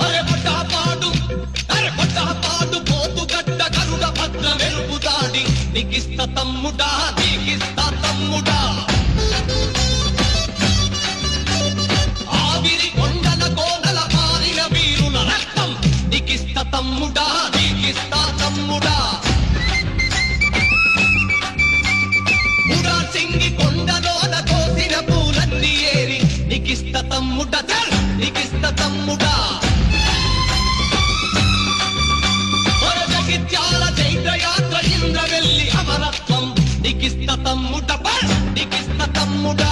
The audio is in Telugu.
అరే పట్టాపాడు అరే పట్టాపాడు పోతుగడ్డ గరుడ భద్ర మెరుపుదాడి నీకిస్త తమ్ముడా నీకిస్త తమ్ముడా ఆవిరి కొండల కోనల పారిన వీరుల రక్తం నీకిస్త తమ్ముడా నీకిస్త తమ్ముడా సింగి కొండలోన కోసిన పూలన్నీ ఏరి నీకిస్త తమ్ముడా నీకిస్త తమ్ముడా జగిత్యాల చైత్రయాత్ర ఇంద్ర వెళ్ళి అమరత్వం నీకిస్త తమ్ముడా నీకిస్త తమ్ముడా